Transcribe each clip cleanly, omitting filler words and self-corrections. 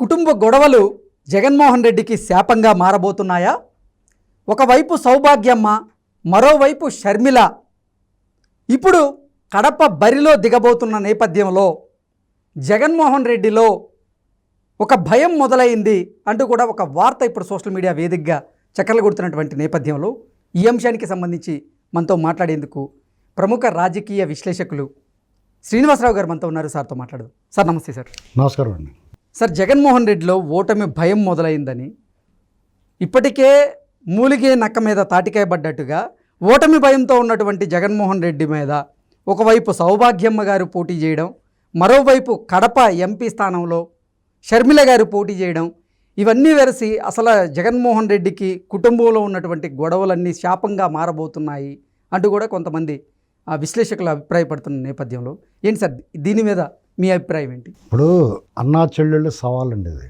కుటుంబ గొడవలు జగన్మోహన్ రెడ్డికి శాపంగా మారబోతున్నాయా? ఒకవైపు సౌభాగ్యమ్మ, మరోవైపు షర్మిల ఇప్పుడు కడప బరిలో దిగబోతున్న నేపథ్యంలో జగన్మోహన్ రెడ్డిలో ఒక భయం మొదలైంది అంటూ కూడా ఒక వార్త ఇప్పుడు సోషల్ మీడియా వేదికగా చక్కర్లు కొడుతున్నటువంటి నేపథ్యంలో ఈ అంశానికి సంబంధించి మనతో మాట్లాడేందుకు ప్రముఖ రాజకీయ విశ్లేషకులు శ్రీనివాసరావు గారు మనతో ఉన్నారు. సార్తో మాట్లాడదు. సార్ నమస్తే. సార్ నమస్కారం అండి. సార్, జగన్మోహన్ రెడ్డిలో ఓటమి భయం మొదలైందని, ఇప్పటికే మూలిగే నక్క మీద తాటికాయ పడ్డట్టుగా ఓటమి భయంతో ఉన్నటువంటి జగన్మోహన్ రెడ్డి మీద ఒకవైపు సౌభాగ్యమ్మ గారు పోటీ చేయడం, మరోవైపు కడప ఎంపీ స్థానంలో షర్మిల గారు పోటీ చేయడం, ఇవన్నీ వెరసి అసలు జగన్మోహన్ రెడ్డికి కుటుంబంలో ఉన్నటువంటి గొడవలన్నీ శాపంగా మారబోతున్నాయి అంటూ కూడా కొంతమంది విశ్లేషకులు అభిప్రాయపడుతున్న నేపథ్యంలో ఏంటి సార్ దీని మీద మీ అభిప్రాయం ఏంటి? ఇప్పుడు అన్నా చెల్లెళ్ళు సవాలండి ఇది.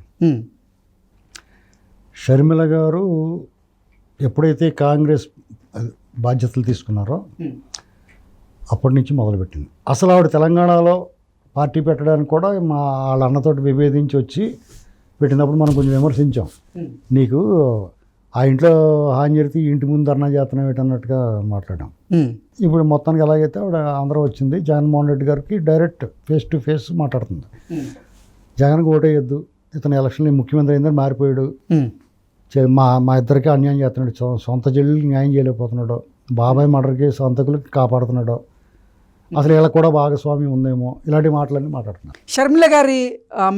షర్మిల గారు ఎప్పుడైతే కాంగ్రెస్ బాధ్యతలు తీసుకున్నారో అప్పటి నుంచి మొదలుపెట్టింది. అసలు ఆవిడ తెలంగాణలో పార్టీ పెట్టడానికి కూడా వాళ్ళ అన్నతోటి విభేదించి వచ్చి పెట్టినప్పుడు మనం కొంచెం విమర్శించాం. నీకు ఆ ఇంట్లో హాని జరిగితే ఇంటి ముందు ధర్నా చేస్తున్నాం ఏంటన్నట్టుగా మాట్లాడాం. ఇప్పుడు మొత్తానికి ఎలాగైతే ఆవిడ అందరూ వచ్చింది, జగన్మోహన్ రెడ్డి గారికి డైరెక్ట్ ఫేస్ టు ఫేస్ మాట్లాడుతుంది. జగన్కి ఓటేయొద్దు, ఇతను ఎలక్షన్లో ముఖ్యమంత్రి అయిందని మారిపోయాడు, మా ఇద్దరికి అన్యాయం చేస్తున్నాడు, సొంత చెల్లెలకి న్యాయం చేయలేకపోతున్నాడు, బాబాయ్ మర్డర్ కేసు హంతకులకి కాపాడుతున్నాడు, అసలు వీళ్ళకి కూడా భాగస్వామ్యం ఉందేమో, ఇలాంటి మాటలన్నీ మాట్లాడుతున్నారు. షర్మిల గారి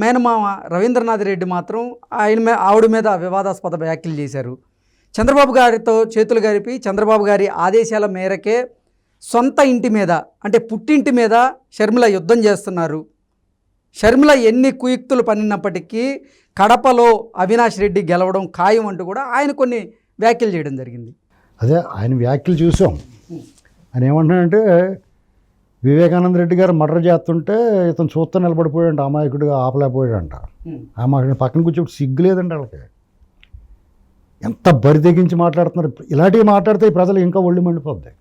మేనమామ రవీంద్రనాథ్ రెడ్డి మాత్రం ఆవిడ మీద వివాదాస్పద వ్యాఖ్యలు చేశారు. చంద్రబాబు గారితో చేతులు కలిపి చంద్రబాబు గారి ఆదేశాల మేరకే సొంత ఇంటి మీద అంటే పుట్టింటి మీద షర్మిల యుద్ధం చేస్తున్నారు. షర్మిల ఎన్ని కుయుక్తులు పన్నినప్పటికీ కడపలో అవినాష్ రెడ్డి గెలవడం ఖాయం అంటూ కూడా ఆయన కొన్ని వ్యాఖ్యలు చేయడం జరిగింది. అదే ఆయన వ్యాఖ్యలు చూసాం. ఆయన ఏమంటున్నాడంటే, వివేకానంద రెడ్డి గారు మర్డర్ చేస్తుంటే ఇతను చూస్తా నిలబడిపోయాడంట, అమాయకుడిగా ఆపలేకపోయాడంట. అమాయకుడు పక్కన కూర్చోబెట్టి సిగ్గులేదండి వాళ్ళకి. ఎంత బరి తెగించి మాట్లాడుతున్నారు. ఇలాంటివి మాట్లాడితే ఈ ప్రజలు ఇంకా ఒళ్ళు మండిపోద్ది.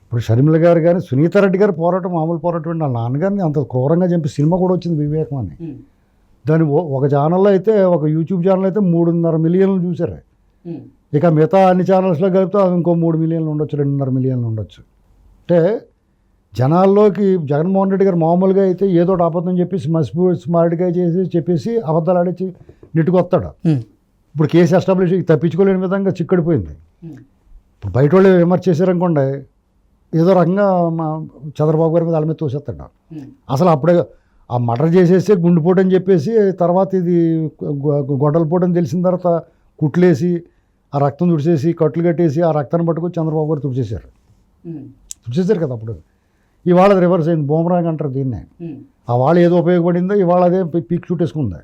ఇప్పుడు షర్మిల గారు కానీ సునీతారెడ్డి గారు పోరాటం మామూలు పోరాటం అండి. వాళ్ళ నాన్నగారిని అంత క్రూరంగా చంపి సినిమా కూడా వచ్చింది వివేకం అని. దాని ఒక ఛానల్లో అయితే, ఒక యూట్యూబ్ ఛానల్ అయితే 3.5 మిలియన్లు చూసారు. ఇక మిగతా అన్ని ఛానల్స్లో కలిపితే ఇంకో 3 మిలియన్లు ఉండొచ్చు, 2.5 మిలియన్లు ఉండొచ్చు. అంటే జనాల్లోకి జగన్మోహన్ రెడ్డి గారు మామూలుగా అయితే ఏదో అబద్ధం చెప్పేసి స్మార్ట్గా చెప్పేసి అబద్ధాలు ఆడించి నెట్టుకొస్తాడు. ఇప్పుడు కేసు ఎస్టాబ్లిష్ తప్పించుకోలేని విధంగా చిక్కడిపోయింది. ఇప్పుడు బయట వాళ్ళు విమర్శ చేశారనుకోండి, ఏదో రకంగా చంద్రబాబు గారి మీద వాళ్ళ మీద తోసేస్తాడు. అసలు అప్పుడే ఆ మర్డర్ చేసేసి గుండెపోటు అని చెప్పేసి తర్వాత ఇది గొడ్డలపోటు అని తెలిసిన తర్వాత కుట్లేసి ఆ రక్తం తుడిచేసి కట్లు కట్టేసి ఆ రక్తాన్ని పట్టుకొని చంద్రబాబు గారు తుడిచేశారు కదా. అప్పుడు ఇవాళ అది రివర్స్ అయింది. బూమరాంగ్ అంటారు దీన్నే. ఆ వాళ్ళు ఏదో ఉపయోగపడిందో ఇవాళ అదే పీక్ చుట్టేసుకుంది.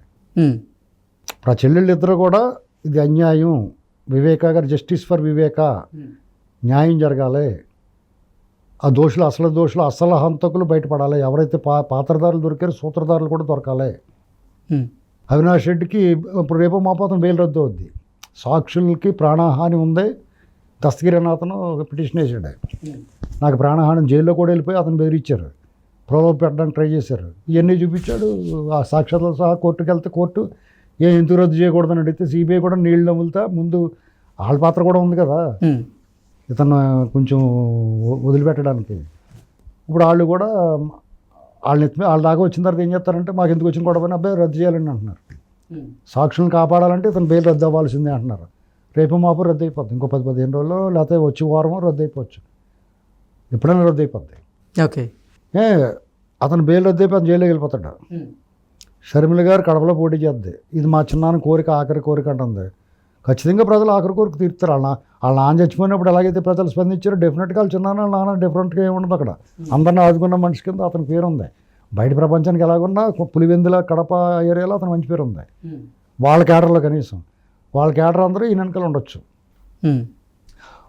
ఇప్పుడు ఆ చెల్లెళ్ళు ఇద్దరు కూడా ఇది అన్యాయం, వివేక గారు జస్టిస్ ఫర్ వివేక, న్యాయం జరగాలి, ఆ దోషులు అసలు హంతకులు బయటపడాలి, ఎవరైతే పాత్రదారులు దొరికారో సూత్రధారులు కూడా దొరకాలి. అవినాష్ రెడ్డికి ఇప్పుడు రేపు మాపోతం బెయిల్ రద్దు అవుద్ది. సాక్షులకి ప్రాణహాని ఉంది. దస్తగిరి అన్న అతను పిటిషన్ వేసాడు. నాకు ప్రాణహాని, జైల్లో కూడా వెళ్ళిపోయి అతను బెదిరించారు, ప్రలోభ పెట్టడానికి ట్రై చేశారు. ఇవన్నీ చూపించాడు. ఆ సాక్ష్యాలతో సహా కోర్టుకు వెళ్తే కోర్టు ఎందుకు రద్దు చేయకూడదని అడిగితే సిబిఐ కూడా నీళ్ళు నమ్ములుతా ముందు వాళ్ళ పాత్ర కూడా ఉంది కదా ఇతను కొంచెం వదిలిపెట్టడానికి. ఇప్పుడు వాళ్ళు కూడా వాళ్ళ దాకా వచ్చిన తర్వాత ఏం చేస్తారంటే, మాకు ఎందుకు వచ్చిన గొడవని అబ్బాయి రద్దు చేయాలని అంటున్నారు. సాక్షులను కాపాడాలంటే ఇతను బెయిల్ రద్దు అవ్వాల్సిందే అంటున్నారు. రేపు మాపు రద్దు అయిపోద్ది. ఇంకో 10-15 రోజుల్లో లేకపోతే వచ్చి వారమో రద్దు అయిపోవచ్చు. ఎప్పుడైనా రద్దు అయిపోద్ది. ఓకే, అతను బెయిల్ రద్దు అయిపోయి జైల్లోకి వెళ్ళిపోతాడు. షర్మిల గారు కడపలో పోటీ చేద్ది. ఇది మా చిన్నాన్న కోరిక, ఆఖరి కోరిక అంటుంది. ఖచ్చితంగా ప్రజలు ఆఖరి కోరిక తీరుతారు. వాళ్ళ నాన్న చచ్చిపోయినప్పుడు ఎలాగైతే ప్రజలు స్పందించారో డెఫినెట్గా వాళ్ళ చిన్నాన్న వాళ్ళ నాన్న డిఫరెంట్గా ఏముండదు. అక్కడ అందరిని ఆదుకున్న మనిషి కింద అతని పేరు ఉంది. బయట ప్రపంచానికి ఎలాగున్నా పులివెందుల కడప ఏరియాలో అతను మంచి పేరు ఉంది. వాళ్ళ కేడర్లో కనీసం వాళ్ళ కేడర్ అందరూ ఈ వెనకాల ఉండొచ్చు.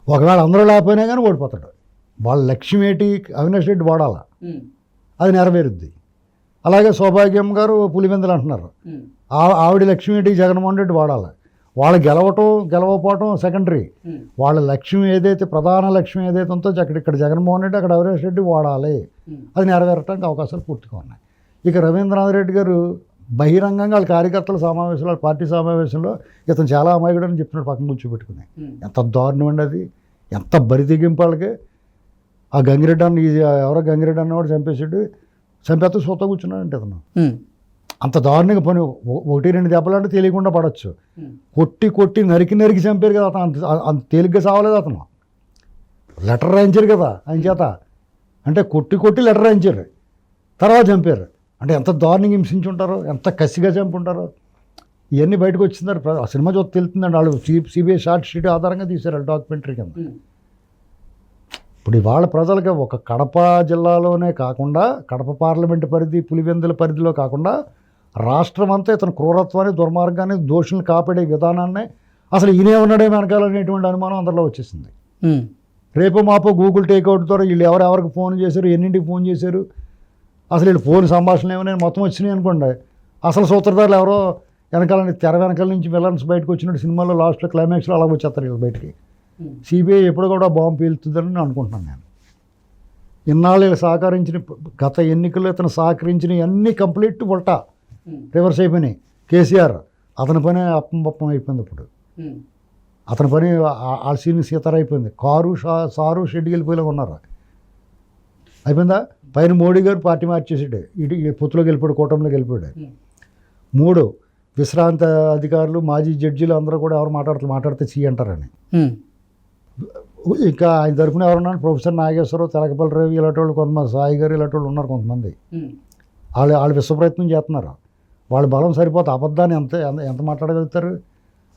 ఒకవేళ అందరూ లేకపోయినా కానీ ఓడిపోతాడు. వాళ్ళ లక్ష్యం ఏంటి? అవినాష్ రెడ్డి వాడాల, అది నెరవేరుద్ది. అలాగే సౌభాగ్యం గారు పులివెందులు అంటున్నారు, ఆవిడ లక్ష్యం ఏంటి? జగన్మోహన్ రెడ్డి వాడాలి. వాళ్ళు గెలవకపోవటం సెకండరీ. వాళ్ళ లక్ష్యం ఏదైతే, ప్రధాన లక్ష్యం ఏదైతే ఉందో ఇక్కడ జగన్మోహన్ రెడ్డి, అక్కడ అవినాష్ రెడ్డి వాడాలి, అది నెరవేరటానికి అవకాశాలు పూర్తిగా ఉన్నాయి. ఇక రవీంద్రనాథ్ రెడ్డి గారు బహిరంగంగా వాళ్ళ కార్యకర్తల సమావేశంలో వాళ్ళ పార్టీ సమావేశంలో ఇతను చాలా అమాయకుడు అని చెప్తున్నాడు పక్కన కూర్చోబెట్టుకుని. ఎంత దారుణం అండి అది, ఎంత బరితెగింపు వాళ్ళకి. ఆ గంగిరెడ్డి అన్న ఎవరో గంగిరెడ్డి అన్నవాడు చంపేసాడు, చంపేస్తే సొత్త కూర్చున్నాడు అంటే అతను. అంత దారుణంగా పని. 1-2 దెబ్బలంటే తెలియకుండా పడవచ్చు. కొట్టి నరికి చంపారు కదా అతను. అంత తేలిగ్గా సావలేదు అతను. లెటర్ రాయించారు కదా ఆయన చేత, అంటే కొట్టి లెటర్ రాయించారు, తర్వాత చంపారు. అంటే ఎంత దారుణంగా హింసించి ఉంటారో, ఎంత కసిగా చంపుంటారో. ఇవన్నీ బయటకు వచ్చిందారు. ఆ సినిమా చూస్తే తెలుస్తుందండి. వాళ్ళు సిబిఐ షార్ట్ షీట్ ఆధారంగా తీశారు డాక్యుమెంటరీ కింద. ఇప్పుడు ఇవాళ ప్రజలకి ఒక కడప జిల్లాలోనే కాకుండా, కడప పార్లమెంటు పరిధి, పులివెందుల పరిధిలో కాకుండా రాష్ట్రం అంతా ఇతను క్రూరత్వాన్ని, దుర్మార్గాన్ని, దోషులను కాపాడే విధానాన్ని అసలు ఈయనే ఉన్నాడే వెనకాలనేటువంటి అనుమానం అందరిలో వచ్చేసింది. రేపు మాపో గూగుల్ టేక్అవుట్ ద్వారా వీళ్ళు ఎవరెవరికి ఫోన్ చేశారు, ఎన్నింటికి ఫోన్ చేశారు, అసలు వీళ్ళు ఫోన్ సంభాషణలు ఏమైనా మొత్తం వచ్చినాయి అనుకోండి. అసలు సూత్రధారులు ఎవరో వెనకాల తెర వెనకాల నుంచి విలన్స్ బయటకు వచ్చినట్టు సినిమాలో లాస్ట్లో క్లైమాక్స్లో అలా వచ్చేస్తారు వీళ్ళు బయటికి. సిబిఐ ఎప్పుడు కూడా బాంబు పేలుతుందని నేను అనుకుంటున్నాను. నేను ఇన్నాళ్ళు వీళ్ళు సహకరించిన, గత ఎన్నికల్లో ఇతను సహకరించిన అన్నీ కంప్లీట్ ఉల్టా రివర్స్ అయిపోయినాయి. కేసీఆర్ అతని పని అప్పం అయిపోయింది. ఇప్పుడు అతని పని ఆ సీన్ సీతారా అయిపోయింది. సారు షెడ్కి వెళ్ళిపోయేలా ఉన్నారు. అయిపోయిందా? పైన మోడీ గారు పార్టీ మార్చేసాడు, ఇటు పొత్తులోకి వెళ్ళిపోయాడు, కూటమిలోకి వెళ్ళిపోయాడు. 3 విశ్రాంత అధికారులు, మాజీ జడ్జీలు అందరూ కూడా ఎవరు మాట్లాడితే సీ అంటారని. ఇంకా ఆయన తరఫున ఎవరున్నారు, ప్రొఫెసర్ నాగేశ్వరరావు, తెలకపల్లి రవి ఇలాంటి వాళ్ళు కొంతమంది, సాయి గారు ఇలాంటి వాళ్ళు ఉన్నారు కొంతమంది. వాళ్ళు విశ్వప్రయత్నం చేస్తున్నారు. వాళ్ళ బలం సరిపోతే అబద్ధాన్ని ఎంత మాట్లాడగలుగుతారు?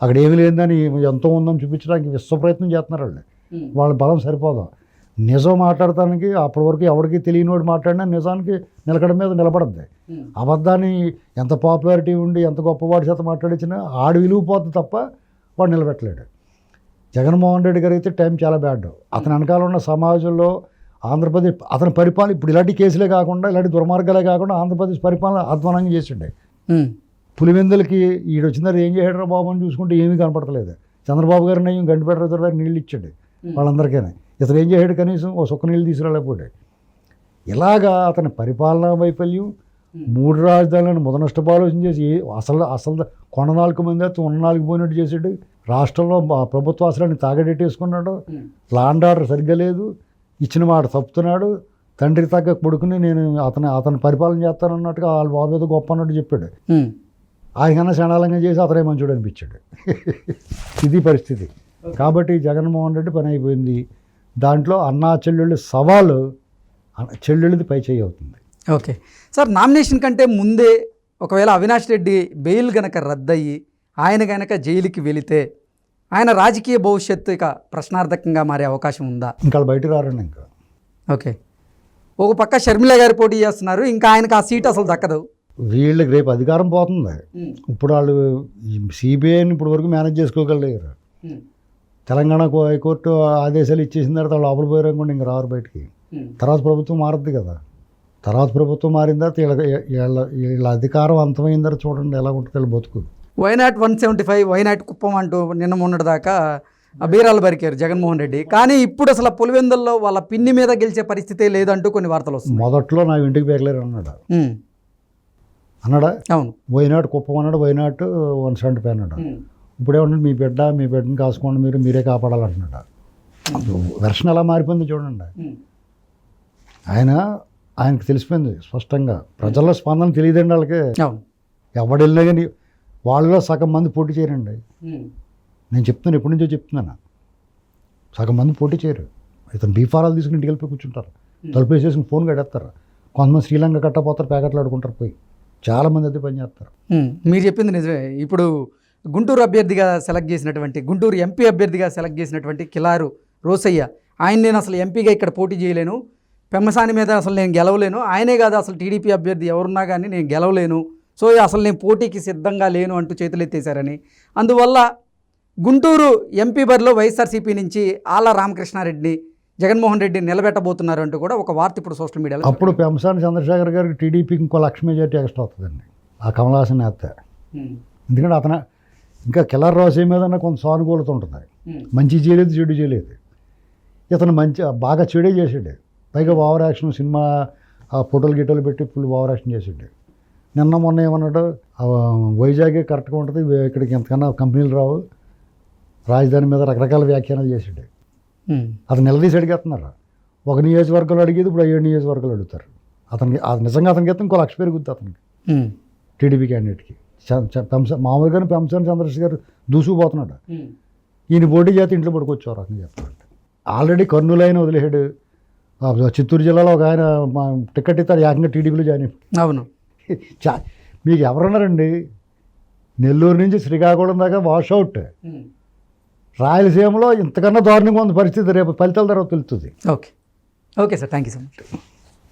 అక్కడ ఏమి లేదని, ఎంతో ఉందని చూపించడానికి విశ్వప్రయత్నం చేస్తున్నారు వాళ్ళు. వాళ్ళ బలం సరిపోదు. నిజం మాట్లాడటానికి అప్పటి వరకు ఎవరికి తెలియనివాడు మాట్లాడినా నిజానికి నిలకడ మీద నిలబడద్ది. అబద్ధాన్ని ఎంత పాపులారిటీ ఉండి ఎంత గొప్పవాడి చేత మాట్లాడించినా ఆడు విలువపోతుంది తప్ప వాడు నిలబెట్టలేడు. జగన్మోహన్ రెడ్డి గారు అయితే టైం చాలా బ్యాడ్. అతని వెనకాల ఉన్న సమాజంలో ఆంధ్రప్రదేశ్ అతని పరిపాలన ఇప్పుడు ఇలాంటి కేసులే కాకుండా, ఇలాంటి దుర్మార్గాలే కాకుండా ఆంధ్రప్రదేశ్ పరిపాలన అధ్వానంగా చేసిండే. పులివెందులకి ఈడు వచ్చిందారు ఏం చేయడరా బాబు అని చూసుకుంటే ఏమీ కనపడతలేదు. చంద్రబాబు గారు నయ్యం గంటిపేట రిజర్వాయర్ నీళ్ళు ఇచ్చాడు వాళ్ళందరికీ. ఇతను ఏం చేయడు, కనీసం ఓ సుక్క నీళ్ళు తీసుకురాలేకపోయాడు. ఇలాగా అతని పరిపాలనా వైఫల్యం, 3 రాజధానులను ముదనష్టపు ఆలోచన చేసి అసలు కొండ 4 మంది అయితే ఉన్న 4 పోయినట్టు చేసాడు. రాష్ట్రంలో ప్రభుత్వ ఆశలన్నీ తాగడెట్టేసుకున్నాడు. లాండ్ ఆర్డర్ సరిగ్గా లేదు, ఇచ్చిన మాట తప్పుతున్నాడు. తండ్రికి తగ్గ కొడుకుని నేను అతను పరిపాలన చేస్తానన్నట్టుగా వాళ్ళ బాబు ఏదో గొప్ప అన్నట్టు చెప్పాడు. ఆయనకన్నా చండాలంగా చేసి అతనే మంచోడు అనిపించాడు. ఇది పరిస్థితి. కాబట్టి జగన్మోహన్ రెడ్డి పని అయిపోయింది. దాంట్లో అన్నా చెల్లెళ్ళు సవాలు చెల్లెళ్ళది పై చేయి అవుతుంది. ఓకే సార్, నామినేషన్ కంటే ముందే ఒకవేళ అవినాష్ రెడ్డి బెయిల్ గనక రద్దయ్యి ఆయన గనక జైలుకి వెళితే ఆయన రాజకీయ భవిష్యత్తు ఇక ప్రశ్నార్థకంగా మారే అవకాశం ఉందా? ఇంకా బయటకు రారండి. ఇంకా ఓకే, ఒక పక్క షర్మిల గారు పోటీ చేస్తున్నారు, ఇంకా ఆయనకు ఆ సీట్ అసలు దక్కదు. వీళ్ళకి రేపు అధికారం పోతుంది. ఇప్పుడు వాళ్ళు సిబిఐని ఇప్పుడు వరకు మేనేజ్ చేసుకోగలిగారు. తెలంగాణ హైకోర్టు ఆదేశాలు ఇచ్చేసిన తర్వాత వాళ్ళు లోపల పోయారనుకోండి ఇంకా రారు బయటికి. తర్వాత ప్రభుత్వం మారుద్ది కదా. తర్వాత ప్రభుత్వం మారిన తర్వాత వీళ్ళ అధికారం అంతమైన తర్వాత చూడండి ఎలా ఉంటుంది వీళ్ళ బతుకు. వైనాట్ 175 వైనాట్ కుప్పం అంటూ నిన్న మొన్నటి దాకా బీరాలు బరికారు జగన్మోహన్ రెడ్డి. కానీ ఇప్పుడు అసలు పులివెందుల్లో వాళ్ళ పిన్ని మీద గెలిచే పరిస్థితే లేదంటూ కొన్ని వార్తలు వస్తున్నాయి. మొదట్లో నా ఇంటికి బేకలేరు అన్నాడా? అవును. వైనాట్ కుప్పం అన్నాడు, వైనాట్ 175 అన్నాడు. ఇప్పుడేమన్నాడు, మీ బిడ్డని కాసుకోండి, మీరే కాపాడాలంటున్నాడు. వెర్షన్ ఎలా మారిపోయింది చూడండి. ఆయనకు తెలిసిపోయింది స్పష్టంగా. ప్రజల్లో స్పందన తెలియదండి వాళ్ళకి. ఎవడు వెళ్ళినా కానీ వాళ్ళలో సగం మంది పోటీ చేయరండి. నేను చెప్తున్నాను, ఎప్పటి నుంచో చెప్తున్నాను. సగం మంది పోటీ చేయరు. ఇతను బీఫారాలు తీసుకుని ఇంటికి వెళ్ళిపోయి కూర్చుంటారు, తలుపు వేసేసుకుని ఫోన్ కట్టేస్తారు. కొంతమంది శ్రీలంక కట్టపోతారు, ప్యాకెట్లు ఆడుకుంటారు పోయి. చాలామంది అయితే పని చేస్తారు. మీరు చెప్పింది నిజమే. ఇప్పుడు గుంటూరు అభ్యర్థిగా సెలెక్ట్ చేసినటువంటి, గుంటూరు ఎంపీ అభ్యర్థిగా సెలెక్ట్ చేసినటువంటి కిలారు రోసయ్య, ఆయన నేను అసలు ఎంపీగా ఇక్కడ పోటీ చేయలేను, పెమ్మసాని మీద అసలు నేను గెలవలేను, ఆయనే కాదు అసలు టీడీపీ అభ్యర్థి ఎవరున్నా కానీ నేను గెలవలేను, సో అసలు నేను పోటీకి సిద్ధంగా లేను అంటూ చేతులెత్తేశారని. అందువల్ల గుంటూరు ఎంపీ బరిలో వైఎస్ఆర్సీపీ నుంచి ఆళ్ళ రామకృష్ణారెడ్డిని జగన్మోహన్ రెడ్డి నిలబెట్టబోతున్నారు అంటూ కూడా ఒక వార్త ఇప్పుడు సోషల్ మీడియాలో. అప్పుడు పెమ్మసాని చంద్రశేఖర్ గారికి టీడీపీకి ఇంకో 1,00,000 మెజార్టీ ఎక్స్ట్రా వస్తుందండి ఆ కమలాసన్ నేత. ఎందుకంటే అతను ఇంకా కిలార్ రోసయ్య మీద కొంత సానుకూలత ఉంటుంది. మంచి చేయలేదు, చెడు చేయలేదు. ఇతను బాగా చెడే చేసాడు. పైగా ఓవర్ యాక్షన్, సినిమా ఫోటోలు గిటోలు పెట్టి ఫుల్ ఓవర్ యాక్షన్ చేసాడు. నిన్న మొన్న ఏమన్నాడు, వైజాగే కరెక్ట్గా ఉంటుంది, ఇక్కడికి ఎంతకన్నా కంపెనీలు రావు, రాజధాని మీద రకరకాల వ్యాఖ్యానాలు చేసాడు. అతను నిలదీసి అడిగేస్తున్నారు. ఒక నియోజకవర్గాలు అడిగేది ఇప్పుడు 7 నియోజకవర్గాలు అడుగుతారు. నిజంగా అతనికి అయితే ఇంకో 1,00,000 పెరుగుద్ది అతనికి, టీడీపీ క్యాండిడేట్కి. మామూలుగానే పెంసాని చంద్రశేఖర్ గారు దూసుకుపోతున్నాడు. ఈయన పోటీ చేతి ఇంట్లో పడుకోవచ్చు రకంగా చెప్పాలంటే. ఆల్రెడీ కర్నూలు ఆయన వదిలేసాడు. చిత్తూరు జిల్లాలో ఒక ఆయన టికెట్ ఇస్తారు, ఏకంగా టీడీపీలో జాయిన్ అయిపోయి. అవును. మీకు ఎవరున్నారండి? నెల్లూరు నుంచి శ్రీకాకుళం దాకా వాషౌట్. రాయలసీమలో ఇంతకన్నా దారుణంగా ఉంది పరిస్థితి. రేపు ఫలితాల తర్వాత తెలుస్తుంది. Okay sir, thank you so much.